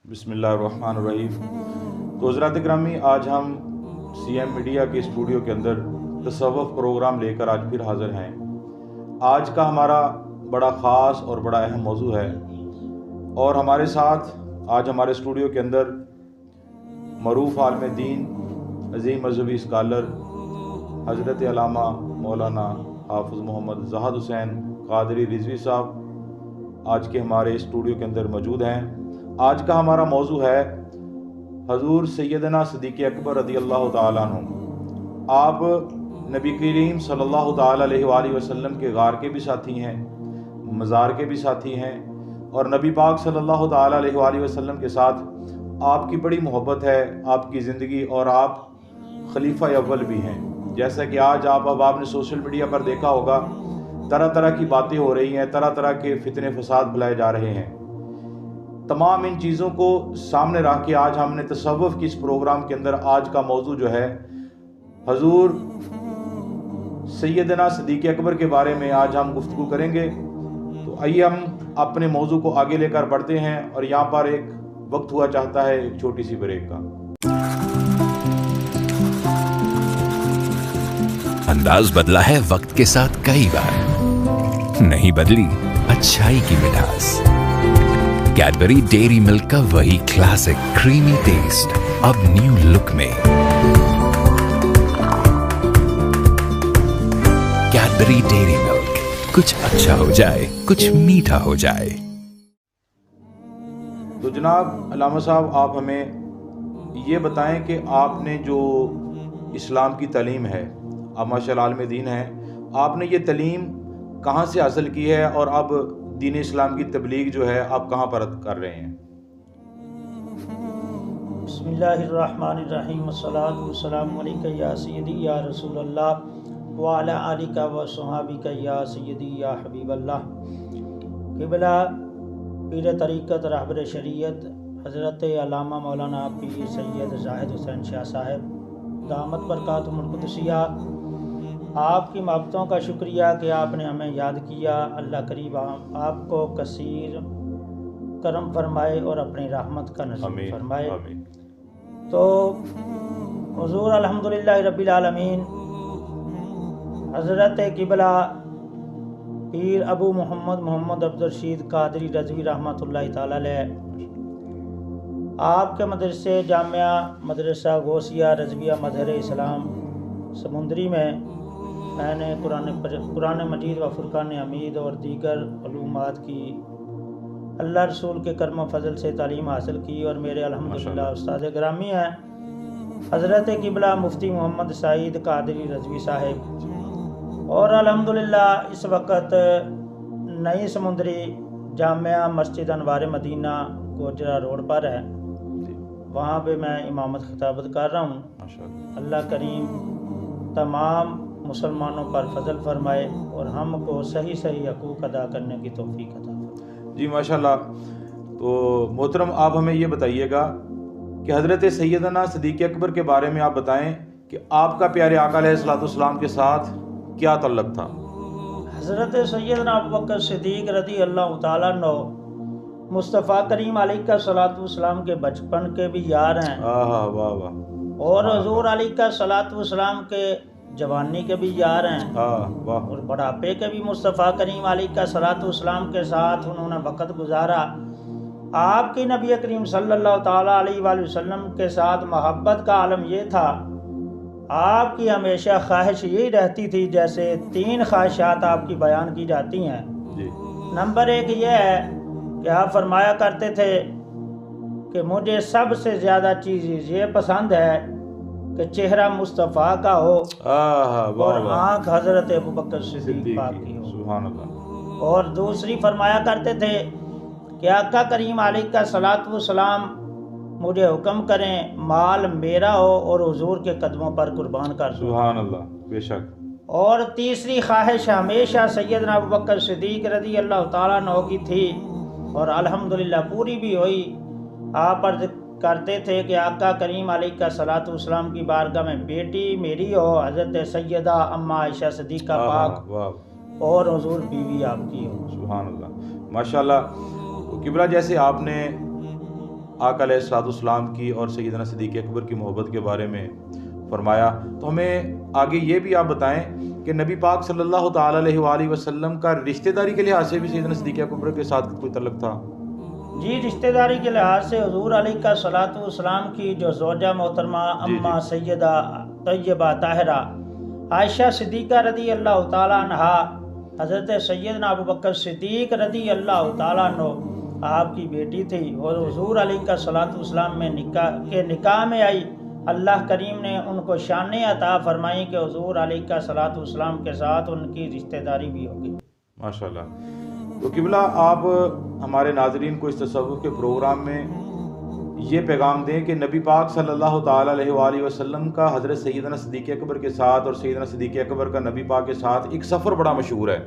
बिस्मिल्लाहिर्रहमानिर्रहीम। तो हज़रात इकरामी, आज हम CM मीडिया के स्टूडियो के अंदर तसव्वुफ़ प्रोग्राम लेकर आज फिर हाज़िर हैं। आज का हमारा बड़ा ख़ास और बड़ा अहम मौजू है और हमारे साथ आज हमारे स्टूडियो के अंदर मरूफ़ आलिम दीन, अज़ीम मज़हबी स्कॉलर हज़रत अल्लामा मौलाना हाफ़िज़ मोहम्मद ज़ाहिद हुसैन क़ादरी रिज़वी साहब आज के हमारे स्टूडियो के अंदर मौजूद हैं। आज का हमारा मौजू है हज़ूर सैयदना सिद्दीक़ अकबर रज़ियल्लाहु ताला अन्हु। आप नबी करीम सल्लल्लाहु ताला अलैहि वसल्लम के गार के भी साथी हैं, मज़ार के भी साथी हैं और नबी पाक सल्लल्लाहु ताला अलैहि वसल्लम के साथ आपकी बड़ी मोहब्बत है, आपकी ज़िंदगी, और आप खलीफा अव्वल भी हैं। जैसा कि आज आपने सोशल मीडिया पर देखा होगा, तरह तरह की बातें हो रही हैं, तरह तरह के फितने फसाद फैलाए जा रहे हैं। तमाम इन चीज़ों को सामने रख के आज हमने तसव्वुफ़ की इस प्रोग्राम के अंदर आज का मौजू जो है हज़ूर सैयदना सिद्दीक़ अकबर के बारे में आज हम गुफ्तगू करेंगे। तो आइए हम अपने मौजू को आगे लेकर बढ़ते हैं और यहाँ पर एक वक्त हुआ चाहता है एक छोटी सी ब्रेक का। अंदाज बदला है वक्त के साथ कई बार, नहीं बदली अच्छाई की मिठास। कैडबरी डेयरी मिल्क का वही क्लासिक क्रीमी टेस्ट अब न्यू लुक में। कैडबरी डेयरी मिल्क, कुछ अच्छा हो जाए, कुछ मीठा हो जाए। तो जनाब अल्लामा साहब, आप हमें ये बताएं कि आपने जो इस्लाम की तालीम है, आप माशाअल्लाह आलिम दीन हैं, आपने ये तालीम कहाँ से हासिल की है और अब दीन इस्लाम की तबलीग जो है आप कहाँ पर कर रहे हैं? बिस्मिल्लाहिर्रहमानिर्रहीम, वस्सलातु वस्सलामु अलैका या सय्यदी या रसूलल्लाह व अला आलिका व सहाबिका या सय्यदी या हबीबल्लाह। क़िबला पीर तरीक़त रहबर शरीयत हज़रत अल्लामा मौलाना पीर सैयद ज़ाहिद हुसैन शाह साहब दामत बरकातुहुल क़ुद्सिया, आपकी मोहब्बतों का शुक्रिया कि आपने हमें याद किया। अल्लाह करीब आपको कसीर करम फरमाए और अपनी रहमत का नसीब फरमाए। तो हुज़ूर अल्हम्दुलिल्लाह रब्बिल आलमीन हज़रत क़िबला पीर अबू मोहम्मद अब्दुल रशीद क़ादरी रज़वी रहमतुल्लाहि ताला अलैह, आपके मदरसे जामिया मदरसा गौसिया रज़विया मज़हर इस्लाम समुंदरी में मैंने कुरान मजीद व फ़ुरक़ान हमीद और दीगर उलूमात की अल्लाह रसूल के करम फ़ज़ल से तालीम हासिल की और मेरे अल्हम्दुलिल्लाह उस्ताद ग्रामी हैं हज़रत क़िबला मुफ्ती मोहम्मद सईद क़ादरी रज़वी साहिब, और अल्हम्दुलिल्लाह इस वक्त नई समुंदरी जामिया मस्जिद अनवार मदीना गोजरा रोड पर है, वहाँ पे मैं इमामत खिताबत कर रहा हूँ। अल्लाह करीम तमाम मुसलमानों पर फजल फरमाए और हमको सही सही हकूक़ अदा करने की तौफीक अता फरमाए। जी माशाल्लाह। तो मोहतरम, आप हमें ये बताइएगा कि हज़रत सैयदना सिद्दीक़ अकबर के बारे में आप बताएं कि आपका प्यारे आका अलैहिस्सलाम के साथ क्या तल्लुक़ था? हज़रत सैयदना अबू बकर सिद्दीक़ रज़ियल्लाहु ताला अन्हु मुस्तफ़ा करीम अलैहिस्सलाम के बचपन के भी यार हैं। वाह वाह। और हुज़ूर अलैहिस्सलाम के जवानी के भी यार हैं और बुढ़ापे के भी मुस्तफ़ा करीम अलैहिस्सलाम के साथ उन्होंने वक़्त गुजारा। आपकी नबी करीम सल्लल्लाहु ताला अलैहि वसल्लम के साथ मोहब्बत का आलम ये था, आपकी हमेशा ख्वाहिश यही रहती थी, जैसे 3 ख्वाहिशात आपकी बयान की जाती हैं। नंबर 1 ये है कि आप फरमाया करते थे कि मुझे सबसे ज़्यादा चीज़ ये पसंद है कि चेहरा मुस्तफ़ा का हो और आँख हज़रत अबू बकर सिद्दीक़ पाक की हो। सुभान अल्लाह। और दूसरी फरमाया करते थे कि आका करीम अलैहिस्सलाम मुझे हुक्म करें माल मेरा हो और हुजूर के कदमों पर कुर्बान कर दूं। सुभान अल्लाह, बेशक। और तीसरी ख्वाहिश हमेशा सैयदना अबू बकर सिद्दीक़ रज़ियल्लाहु ताला अन्हु की थी और अल्हम्दुलिल्लाह पूरी भी हुई। आप अर्ज़ करते थे कि आका करीम अलैहिस्सलाम की बारगाह में बेटी मेरी हो हज़रत सैयदा अम्मा आयशा सिद्दीक़ा पाक और हुजूर बीवी आपकी हो। सुभान अल्लाह, माशाल्लाह। तो क़िबला, जैसे आपने आका अलैहिस्सलाम की और सैयदना सिद्दीक़ अकबर की मोहब्बत के बारे में फरमाया, तो हमें आगे ये भी आप बताएं कि नबी पाक सल्लल्लाहु ताला अलैहि वसल्लम का रिश्तेदारी के लिहाज से भी सैयदना सिद्दीक़ अकबर के साथ कोई तल्लुक़ था? जी, रिश्तेदारी के लिहाज से हुज़ूर अलैहिस्सलाम की जो ज़ौजा मोहतरमा अम्मा सैयदा तैयबा ताहिरा आयशा सिद्दीक़ा रदी अल्लाह ताला अन्हा, हज़रत सैयदना अबू बकर सिद्दीक़ रदी अल्लाह ताला अन्हु आपकी बेटी थी और हुज़ूर अलैहिस्सलाम में निकाह में आई। अल्लाह करीम ने उनको शान अता फरमाई कि हुज़ूर अलैहिस्सलाम के साथ उनकी रिश्तेदारी भी होगी। माशाल्लाह। तो किबला आप हमारे नाज़रीन को इस तसव्वुफ़ के प्रोग्राम में ये पैगाम दें कि नबी पाक सल्लल्लाहु ताला अलैहि वसल्लम का हज़रत सैयदना सिद्दीक़ अकबर के साथ और सैयदना सिद्दीक़ अकबर का नबी पाक के साथ एक सफ़र बड़ा मशहूर है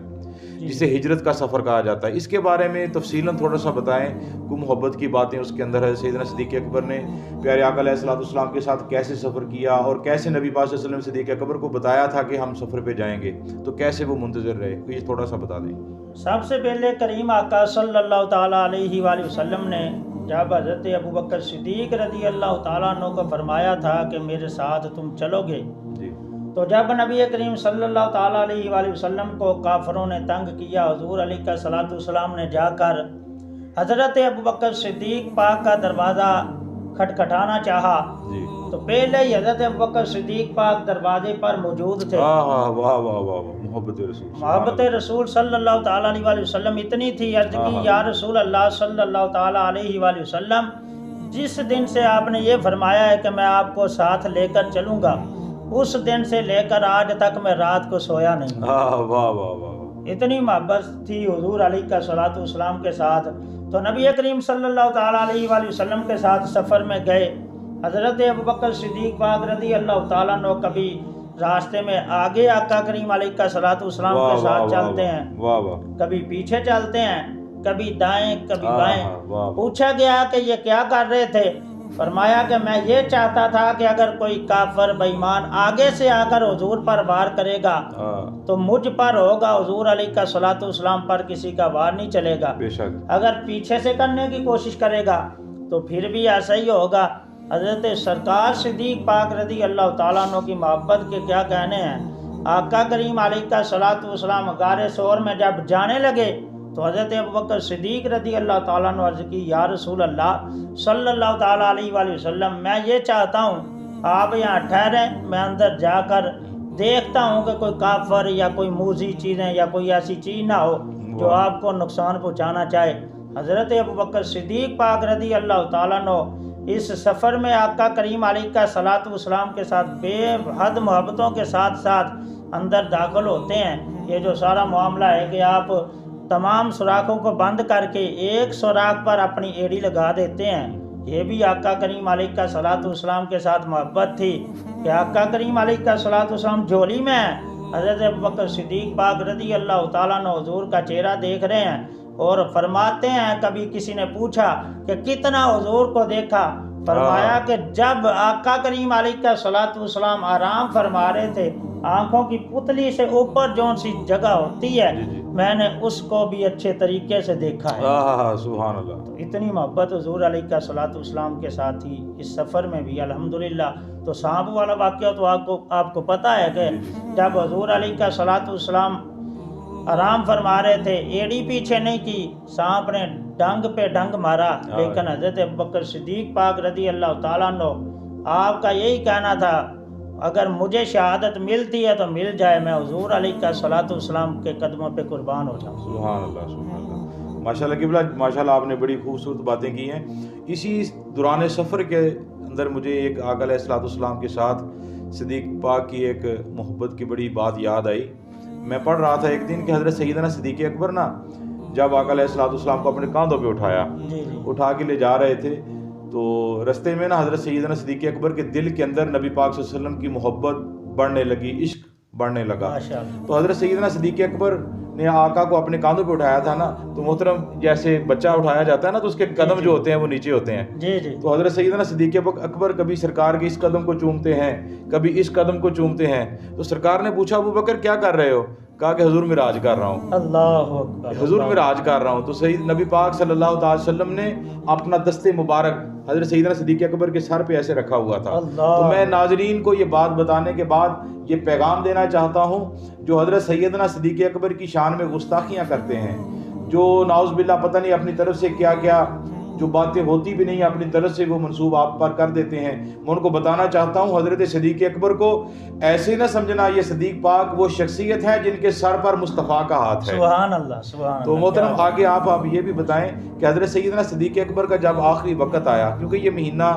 जिसे हिजरत का सफ़र कहा जाता है। इसके बारे में तफसीलन थोड़ा सा बताएं, कोई मोहब्बत की बातें उसके अंदर है। सैयदना सिद्दीक़ अकबर ने प्यारे आका अलैहिस्सलाम के साथ कैसे सफ़र किया और कैसे नबी पाक सल्लल्लाहु अलैहि वसल्लम सिद्दीक़ अकबर को बताया था कि हम सफ़र पे जाएंगे, तो कैसे वो मुंतज़िर रहे, तो ये थोड़ा सा बता दें। सबसे पहले करीम आका सल्लल्लाहु ताला अलैहि वसल्लम ने जब हज़रत अबू बकर सिद्दीक़ रदी अल्लाह ताला अन्हु को फरमाया था कि मेरे साथ तुम चलोगे, तो जब नबी करीम सल्लल्लाहु ताला अलैहि वसल्लम को काफरों ने तंग किया, हुज़ूर अलैहिस्सलाम ने जाकर हज़रत अबू बकर सिद्दीक़ पाक का दरवाज़ा खटखटाना चाहा, तो पहले ही हज़रत अबू बकर सिद्दीक़ पाक दरवाजे पर मौजूद थे। मोहब्बत रसूल सल्लल्लाहु ताला अलैहि वसल्लम इतनी थी, अर्ज़ की या रसूल अल्लाह सल्लल्लाहु ताला अलैहि वसल्लम, जिस दिन से आपने ये फरमाया है कि मैं आपको साथ लेकर चलूँगा, उस दिन से लेकर आज तक मैं रात को सोया नहीं। वाह वाह वाह, इतनी मोहब्बत थी हुज़ूर अलैहिस्सलाम के साथ। तो नबी करीम सल्लल्लाहु ताला अलैहि वसल्लम के साथ सफ़र में गए। हज़रत अबू बकर सिद्दीक़ पाक रज़ी अल्लाह ताला अन्हु कभी रास्ते में आगे आका करीम अलैहिस्सलाम के साथ चलते हैं, कभी पीछे चलते हैं, कभी दाएं कभी बाएं। पूछा गया कि ये क्या कर रहे थे, फरमाया कि मैं ये चाहता था कि अगर कोई काफिर बेईमान आगे से आकर हुजूर पर वार करेगा तो मुझ पर होगा, हुजूर अलैहिस्सलाम पर किसी का वार नहीं चलेगा। अगर पीछे से करने की कोशिश करेगा तो फिर भी ऐसा ही होगा। हज़रत सरकार सिद्दीक़ पाक रज़ी अल्लाह ताला अन्हु की मोहब्बत के क्या कहने हैं। आका करीम अलैहिस्सलाम गारे सौर में जब जाने लगे तो हज़रत अबू बकर सिद्दीक़ रज़ी अल्लाह ताला अन्हु अर्ज़ की, या रसूल अल्लाह सल्लल्लाहु ताला अलैहि वसल्लम, मैं ये चाहता हूँ आप यहाँ ठहरे, मैं अंदर जाकर देखता हूँ कि कोई काफिर या कोई मूज़ी चीज़ें या कोई ऐसी चीज़ ना हो जो आपको नुकसान पहुँचाना चाहे। हज़रत अबू बकर सिद्दीक़ पाक रज़ी अल्लाह ताला अन्हु इस सफ़र में आका करीम अलैहिस्सलाम के साथ बेहद मोहब्बतों के साथ साथ अंदर दाखिल होते हैं। ये जो सारा मामला है कि आप तमाम सुराखों को बंद करके एक सुराख पर अपनी एड़ी लगा देते हैं, ये भी आका करीम अलैहिस्सलाम के साथ मोहब्बत थी कि आका करीम अलैहिस्सलाम झोली में है। हज़रत अबू बकर सिद्दीक़ पाक रज़ी अल्लाह ताला अन्हु हुज़ूर का चेहरा देख रहे हैं और फरमाते हैं, कभी किसी ने पूछा कि कितना हुजूर को देखा, फरमाया कि जब आका करीम अलैहिस्सलाम आराम फरमा रहे थे, आंखों की पुतली से ऊपर जो सी जगह होती है मैंने उसको भी अच्छे तरीके से देखा है। सुभान अल्लाह। तो इतनी मोहब्बत हुजूर अलैहिस्सलाम के साथ ही इस सफ़र में भी अल्हम्दुलिल्लाह। तो सांप वाला वाक़या तो आपको पता है कि जब हुजूर अलैहिस्सलाम आराम फरमा रहे थे, एड़ी पीछे नहीं की, सांप ने डंग पे डंग मारा, लेकिन हज़रत अबू बकर सिद्दीक़ पाक रज़ी अल्लाह ताला अन्हु आपका यही कहना था, अगर मुझे शहादत मिलती है तो मिल जाए, मैं हुजूर अलैहिस्सलाम के कदमों पे कुर्बान हो जाऊँ। सुभान अल्लाह, सुभान अल्लाह। माशाल्लाह किबला, माशाल्लाह आपने बड़ी खूबसूरत बातें की हैं। इसी दौरान सफ़र के अंदर मुझे एक आका अलैहिस्सलाम के साथ सिद्दीक़ पाक की एक मोहब्बत की बड़ी बात याद आई। मैं पढ़ रहा था एक दिन कि हज़रत सैयदना सिद्दीक़ अकबर ना जब आका अलैहिस्सलाम को अपने कांधों पे उठाया, उठा के ले जा रहे थे, तो रास्ते में ना हज़रत सैयदना सिद्दीक़ अकबर के दिल के अंदर नबी पाक सल्लल्लाहु अलैहि वसल्लम की मोहब्बत बढ़ने लगी, इश्क बढ़ने लगा। तो हज़रत सैयदना सिद्दीक़ अकबर ने आका को अपने कांधों पे उठाया था ना, तो मोहतरम जैसे बच्चा उठाया जाता है ना तो उसके कदम जो होते हैं वो नीचे होते हैं। तो हज़रत सैयदना सिद्दीक़ अकबर कभी सरकार के इस कदम को चूमते हैं, कभी इस कदम को चूमते हैं। तो सरकार ने पूछा, अबू बकर क्या कर रहे हो? کہا کہ حضور معراج کر رہا ہوں، اللہ اکبر، حضور معراج کر رہا ہوں. تو سید نبی پاک صلی اللہ تعالی وسلم نے اپنا دست مبارک حضرت سیدنا صدیق اکبر کے سر پہ ایسے رکھا ہوا تھا. تو میں ناظرین کو یہ بات بتانے کے بعد یہ پیغام دینا چاہتا ہوں، جو حضرت سیدنا صدیق اکبر کی شان میں گستاخیاں کرتے ہیں، جو نعوذ باللہ پتہ نہیں اپنی طرف سے کیا کیا جو باتیں ہوتی بھی نہیں اپنی طرف سے وہ منسوب آپ پر کر دیتے ہیں. میں ان کو بتانا چاہتا ہوں حضرت صدیق اکبر کو ایسے نہ سمجھنا یہ صدیق پاک وہ شخصیت ہے جن کے سر پر مصطفیٰ کا ہاتھ ہے. سبحان اللہ، سبحان اللہ. تو محترم آگے آپ یہ بھی بتائیں کہ حضرت سیدنا صدیق اکبر کا جب آخری وقت آیا، کیونکہ یہ مہینہ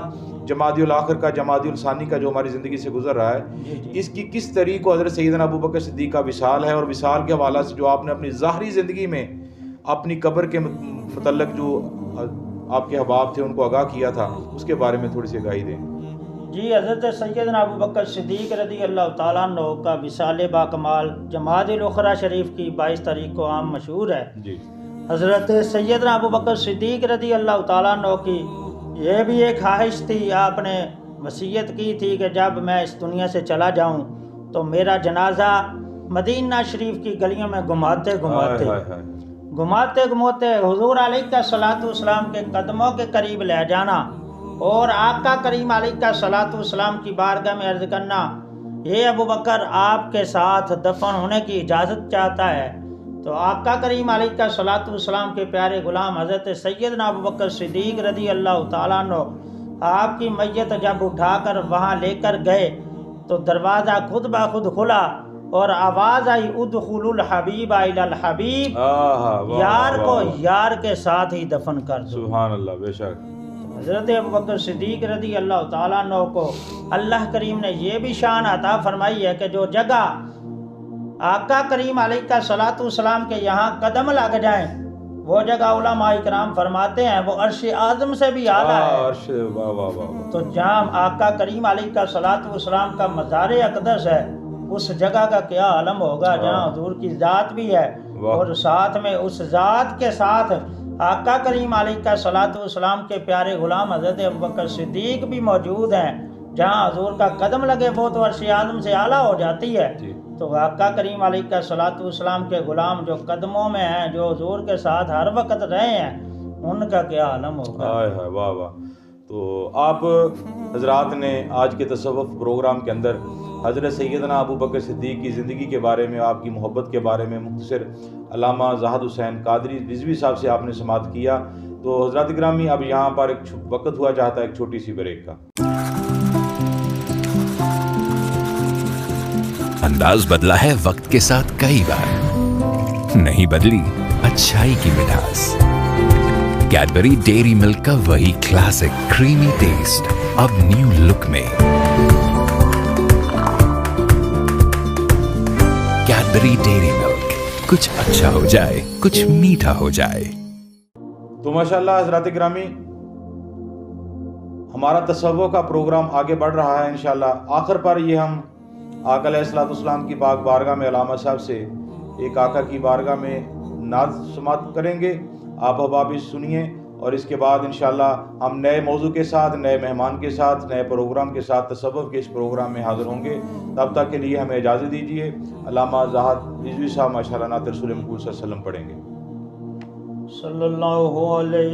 جمادی الاخر کا، جمادی الثانی کا جو ہماری زندگی سے گزر رہا ہے، اس کی کس طریق کو حضرت سیدنا ابو بکر صدیق کا وصال ہے، اور وصال کے حوالہ سے جو آپ نے اپنی ظاہری زندگی میں اپنی قبر کے متعلق جو آپ کے احباب تھے ان کو آگاہ کیا تھا، اس کے بارے میں تھوڑی سی آگاہی دیں. جی، حضرت سیدنا ابو بکر صدیق رضی اللہ تعالیٰ عنہ کا وصال با کمال جمادی الاخرى شریف کی 22 تاریخ کو عام مشہور ہے. جی. حضرت سیدنا ابو بکر صدیق رضی اللہ تعالیٰ عنہ کی یہ بھی ایک خواہش تھی، آپ نے وصیت کی تھی کہ جب میں اس دنیا سے چلا جاؤں تو میرا جنازہ مدینہ شریف کی گلیوں میں گھماتے حضور علیہ الصلوۃ والسلام کے قدموں کے قریب لے جانا، اور آقا کریم علیہ الصلوۃ والسلام کی بارگاہ میں عرض کرنا، یہ ابو بکر آپ کے ساتھ دفن ہونے کی اجازت چاہتا ہے. تو آقا کریم علیہ الصلوۃ والسلام کے پیارے غلام حضرت سیدنا ابو بکر صدیق رضی اللہ تعالیٰ عنہ آپ کی میت جب اٹھا کر وہاں لے کر گئے تو دروازہ خود بخود کھلا اور آواز آئی، ادخلوا الحبیب الی الحبیب، یار کو یار کے ساتھ ہی دفن کر دو. سبحان اللہ. بے شک حضرت ابو بکر صدیق رضی اللہ تعالیٰ عنہ کو اللہ کریم نے یہ بھی شان عطا فرمائی ہے کہ جو جگہ آقا کریم علیہ الصلوۃ والسلام کے یہاں قدم لگ جائیں وہ جگہ علماء کرام فرماتے ہیں وہ عرش اعظم سے بھی اعلیٰ ہے. تو جہاں آقا کریم علیہ الصلوۃ والسلام کا مزار اقدس ہے، اس جگہ کا کیا عالم ہوگا جہاں حضور کی ذات بھی ہے، اور ساتھ میں اس ذات کے ساتھ آقا کریم علیہ الصلوۃ والسلام کے پیارے غلام حضرت ابوبکر صدیق بھی موجود ہیں. جہاں حضور کا قدم لگے وہ تو عرش اعظم سے اعلیٰ ہو جاتی ہے. تو آقا کریم علیہ الصلوۃ والسلام کے غلام جو قدموں میں ہیں، جو حضور کے ساتھ ہر وقت رہے ہیں، ان کا کیا عالم ہوگا. واہ واہ. تو آپ حضرات نے آج کے تصوف پروگرام کے اندر حضرت سیدنا ابو بکر صدیق کی زندگی کے بارے میں، آپ کی محبت کے بارے میں مختصر علامہ زاہد حسین قادری رضوی صاحب سے آپ نے سماعت کیا. تو حضرات گرامی، اب یہاں پر ایک وقت ہوا چاہتا ہے ایک چھوٹی سی بریک کا. انداز بدلا ہے وقت کے ساتھ کئی بار، نہیں بدلی اچھائی کی مٹھاس. کیڈبری ڈیری ملک کا وہی کلاسک کریمی ٹیسٹ اب نیو لک میں. کیڈبری ڈیری ملک، کچھ اچھا ہو جائے، کچھ میٹھا ہو جائے. تو ماشاءاللہ حضرات گرامی، ہمارا تصوف کا پروگرام آگے بڑھ رہا ہے. انشاءاللہ آخر پر یہ ہم آقا علیہ الصلوۃ والسلام کی پاک بارگاہ میں علامہ صاحب سے ایک آقا کی بارگاہ میں نعت سماعت کریں گے. آپ احباب سنیے، اور اس کے بعد انشاءاللہ ہم نئے موضوع کے ساتھ، نئے مہمان کے ساتھ، نئے پروگرام کے ساتھ تصوف کے اس پروگرام میں حاضر ہوں گے. تب تک کے لیے ہمیں اجازت دیجیے. علامہ زاہد رضوی صاحب ماشاءاللہ نعت رسول مقبول صلی اللہ علیہ وسلم پڑھیں گے. صلی اللہ علیہ